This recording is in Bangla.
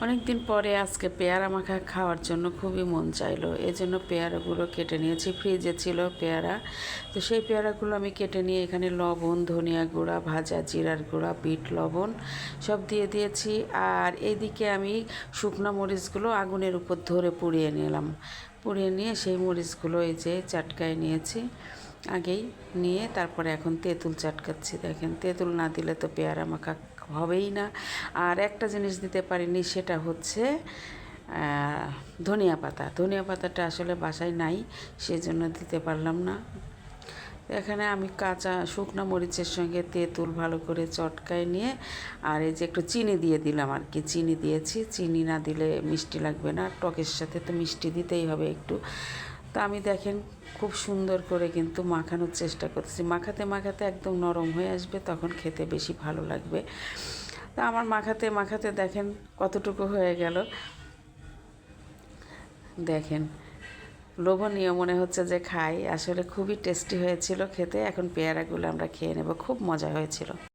অনেক দিন পরে আজকে পেয়ারা মাখা খাওয়ার জন্য খুবই মন চাইলো, এজন্য পেয়ারাগুলো কেটে নিয়েছি। ফ্রিজে ছিল পেয়ারা, তো সেই পেয়ারাগুলো আমি কেটে নিয়ে এখানে লবণ, ধনিয়া গুঁড়া, ভাজা জিরার গুঁড়া, বিট লবণ সব দিয়ে দিয়েছি। আর এইদিকে আমি শুকনো মরিচগুলো আগুনের উপর ধরে পুড়িয়ে নিলাম। পুড়িয়ে নিয়ে সেই মরিচগুলো এই যে চাটকায় নিয়েছি আগেই নিয়ে, তারপরে এখন তেঁতুল চাটকাচ্ছি। দেখেন, তেঁতুল না দিলে তো পেয়ারা মাখা হবেই না। আর একটা জিনিস দিতে পারিনি, সেটা হচ্ছে ধনিয়া পাতা। ধনিয়া পাতাটা আসলে বাসায় নাই, সেজন্য দিতে পারলাম না। এখানে আমি কাঁচা শুকনো মরিচের সঙ্গে তেঁতুল ভালো করে চটকায় নিয়ে, আর এই যে একটু চিনি দিয়ে দিলাম আর কি। চিনি দিয়েছি, চিনি না দিলে মিষ্টি লাগবে না, টকের সাথে তো মিষ্টি দিতেই হবে একটু। তো আমি দেখেন খুব সুন্দর করে কিন্তু মাখানোর চেষ্টা করছি। মাখাতে মাখাতে একদম নরম হয়ে আসবে, তখন খেতে বেশি ভালো লাগবে। তা আমার মাখাতে মাখাতে দেখেন কতটুকু হয়ে গেল। দেখেন, লোভনীয় মনে হচ্ছে যে খাই। আসলে খুবই টেস্টি হয়েছিল খেতে। এখন পেয়ারাগুলো আমরা খেয়ে নেব, খুব মজা হয়েছিল।